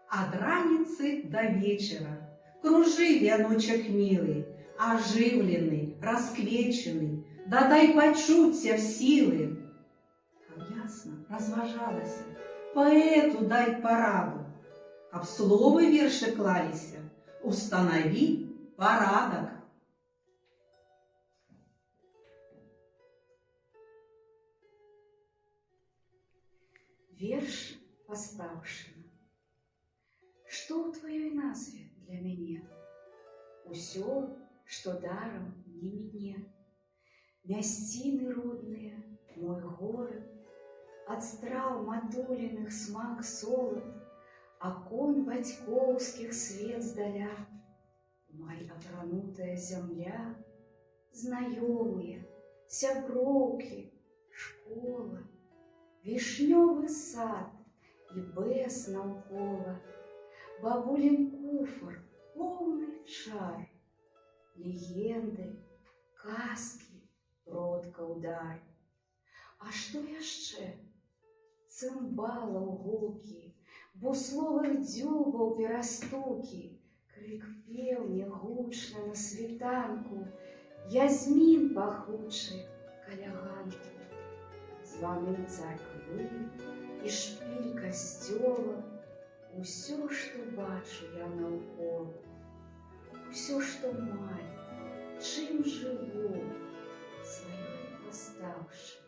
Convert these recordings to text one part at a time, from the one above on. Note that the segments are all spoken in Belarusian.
Ад раніцы до вечера кружи, вяночак милый, оживленный, расквеченный, да дай почуться в силы. Каб ясно разважалася, поэту дай пораду, каб словы вершы клаліся, установи порядок. Верш Пастаўшчына. Што ў тваёй назве для мяне? Усё, што дарам не міне. Мясціны родныя, мой горад, ад страў матуліных смак солад, акон бацькоўскіх свет здаля, май апранутая зямля, знаёмыя, сяброўкі, школа, вішнёвы сад і бэс наўкола, бабулін куфар, поўны чар, легенды, казкі, продкаў дар. А што яшчэ? Цымбалаў гукі, бусловых дзюбаў перастукі, крык пеўня гучны на світанку, язмін пахучы каля ганку, званы царквы і шпіль касцёла, усё, што бачу я наўкола, усё, што маю, чым жыву, сваёй Пастаўшчынай.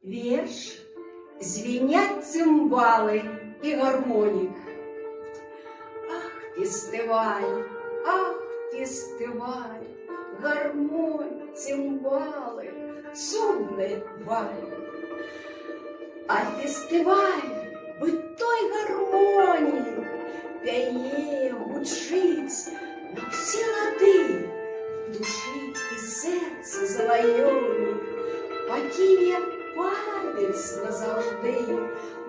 Верш «Звенят цимбалы и гармоник». Ах, фестиваль, гармонь, цимбалы, цудный баль. А фестиваль быть той гармонии, пяе, гучыць на все лады, души и сердце завоёўнік, пакіне памяць назаўжды,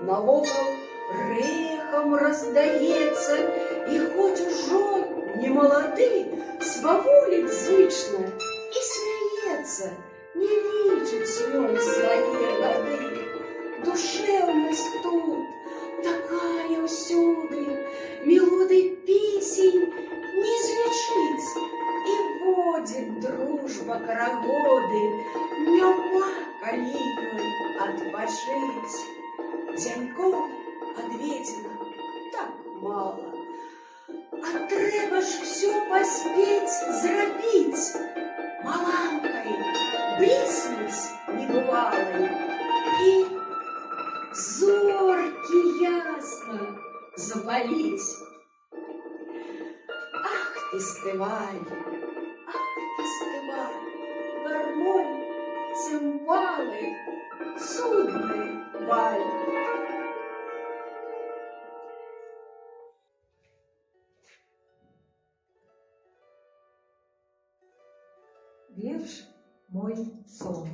навокал рэхам раздаецца, і хоць ужо не малады, сваволіць зычна і смяецца, не лічыць ёй свае гады. Душэўнасць тут такая ўсюды, мелодый песень не злічыць, і водзіць дружба карагоды, няма калі ёй адпачыць. Дзяньком адведзена так мала, а трэба ж усё паспець зрабіць, маланкай бліснуць небывалай, і зоркі ясна запаліць. Ах, фестываль, гармонь, цимбалы, цудный баль. Верш «Мой сон».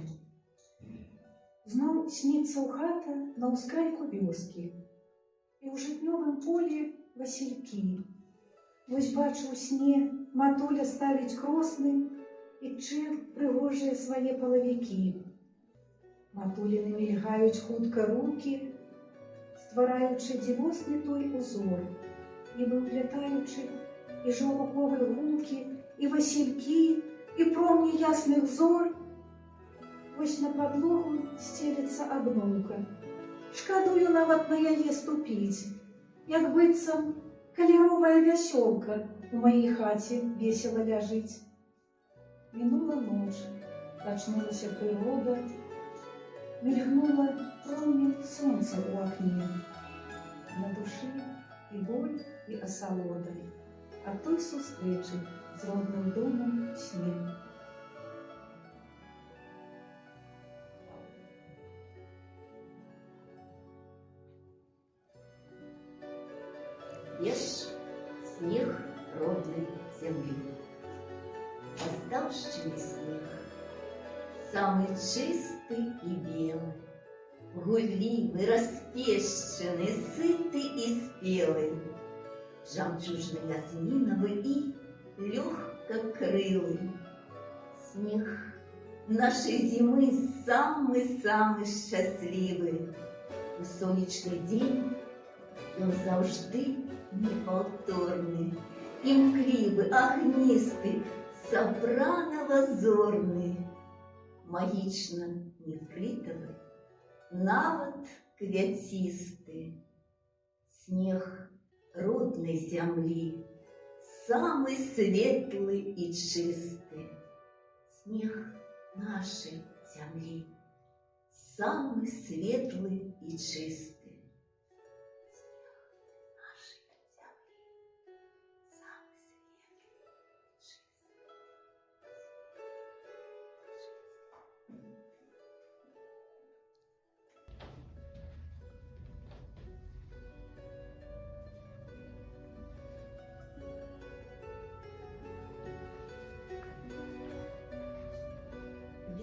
Зноў сніцца ў хата на ўскрайку вёскі, і ў жытнёвым полі васількі. Вось бачу ў сне, матуля ставіць кросны і чыр прыгожыя свае палавікі. Матуліны мільгаюць хутка рукі, ствараючы дзівосны той узор, нібы ўплятаючы і жаўруковыя гулкі, і васількі, і промні ясных зор. Вось на падлогу сцелецца абнуўка. Шкадую нават на яе ступіць, як быццам каляровая вясёлка у маёй хаце весела ляжыць. Мінула ноч, ачнулася прырода, мільгнула промень сонца ў акне. На душы і боль, і асалода ад той сустрэчы з родным домам сне. Ешь снег родной земли. Пастаўшчыны снег, самый чистый и белый, гулливый, распещенный, сытый и спелый. жемчужно-ясминовый и легкокрылый. Снег нашей зимы самый-самый счастливый. У сонячний день ён завжди неповторний, імклівий, агністий, собрано-возорний, магічно-нефритовый, нават квятисты. Снег родной земли, самый светлый и чистый. Снег нашей земли, самый светлый и чистый.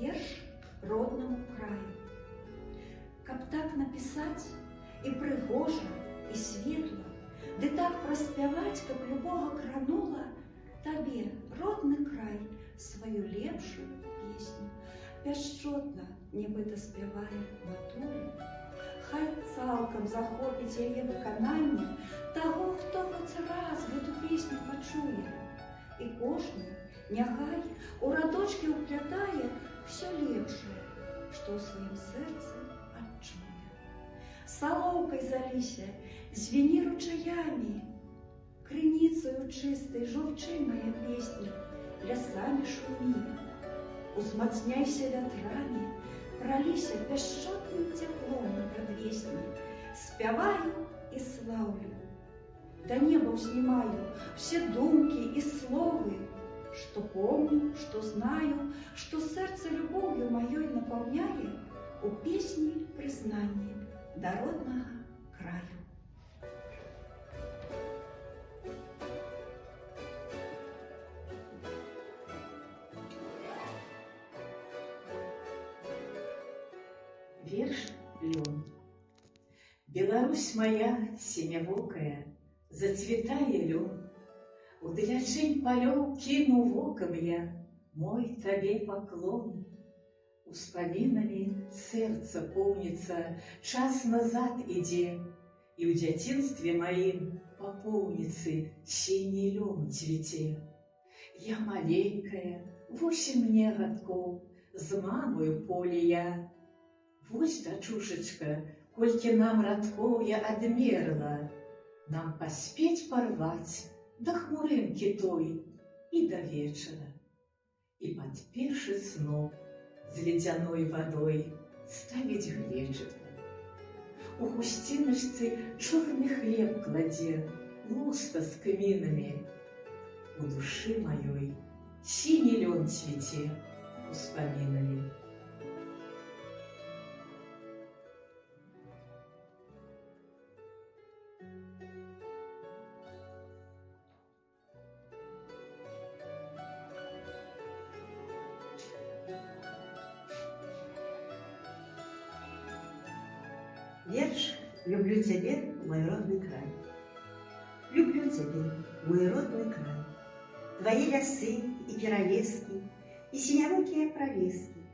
Верш родному краю. Каб так написать и прыгожа, и светло, ды так праспяваць, каб любого кранула табе родны край свою лепшую песню. Пяшчотна, нібыта спявае матуля, хай цалкам захопіць яе выкананне таго, хто хоць раз гэту песню пачуе. І кожны няхай у радочкі ўплятае все лепшее, что в своем сердце отчуя. Соловкой залися, звени ручаями, крыницею чистой журчи моя песня, лясами шуми. Узмацняйся ветрами, пролися пяшчотным теплом на предвестник. Спяваю и славлю, до неба взнимаю все думки и словы, что помню, что знаю, что сердце любовью моей наполняет у песни признание до родного краю. Верш лён. Беларусь моя синявокая, зацветае лён. Удалячынь палёў кіну вокам я мой табе паклон. Успамінамі сэрца поўніца, час назад ідзе, і ў дзяцінстве маім па поўніцы сіні лён цвіце. Я маленькая, 8 мне гадкоў, з мамою поле я. Вось, дачушачка, колькі нам радкоў я адмерла, нам паспець парваць до хмурынкі той і до вечара. І пад першы сноп з ледзяной вадой ставіць глечыка. У хусціначцы чорны хлеб кладзе, луста з камінамі. У душы маёй сіні лён цвіце успамінамі. Верш «Люблю тебя, мой родный край». Люблю тебя, мой родный край. Твои лясы и перолески, и синявокие пролески,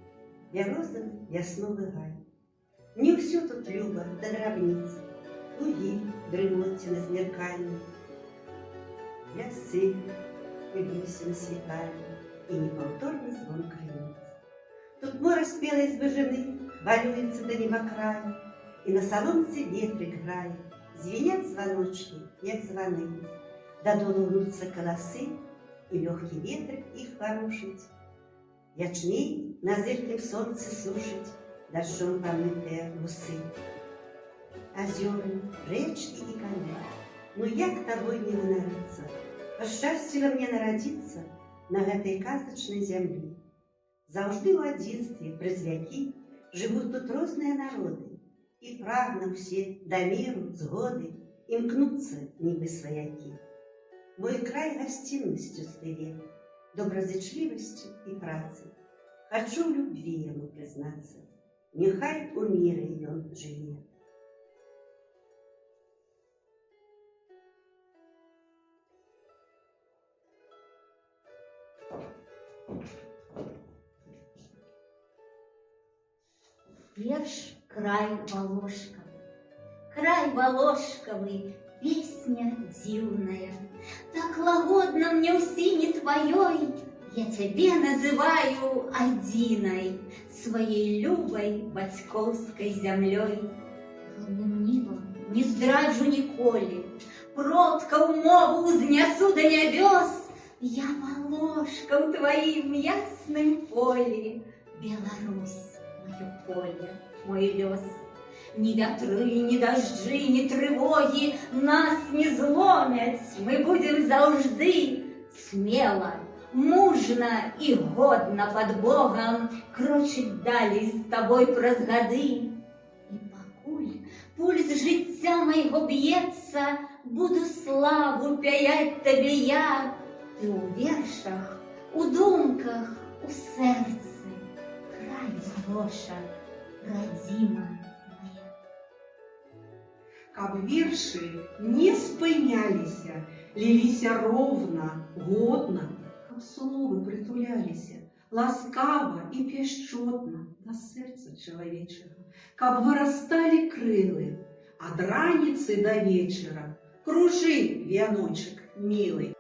бярозовый вясновый гай. Мне все тут любо до гробниц, луги дрымоте на змерканье. Лясы, любюся светами, и неповторный звон крыниц. Тут море спелой збежины хвалюется до небокрая, и на соломце ветрик грає, звенят звоночки, як звоны. Додолу гнутся колосы, и легкий ветрик их ворушить. Ячмень на зырком солнце сушить, дождем помытые гусы. Озера, речки и коня, ну як тобой не ганарыцца? Пашчасціла мне народиться на гэтай казачнай зямлі. Заўжды ў адзінстве праз вякі жывуць тут розныя народы, і прагна ўсе да міру, згоды, імкнуцца нібы сваякі. Мой край гасціннасцю стыве, добразычлівасцю і працай. Хачу ў любві яму прызнацца, няхай у міры ён жыве. Верш край Волошковый. Край Волошковый, песня дзіўная. Так лагодна мне ў сіні тваёй, я цябе называю адзінай, сваей любай бацькоўскай зямлёй. Лунным нівам не здраджу ніколі, продкаў мову ўзнясу да нябёс. Я Волошка ў тваім ясным полі, Беларусь, маё поле, мой лёс. Ни вятры, ни дожджы, ни трывогі нас не зломяць, мы будем заўжды смела, мужна і годна пад Богам крочыць далей з табой праз гады. І пакуль пульс жыцця майго б'ецца, буду славу пяяць табе я. Ты ў вершах, у думках, у сэрцы, край Волоша, радзіма моя. Каб вершы не спыняліся, ліліся роўна, годна, каб словы прытуляліся, ласкава і пяшчотна да сэрца чалавечага, каб вырасталі крылы ад раніцы да вечара. Кружы, вяночак мілы.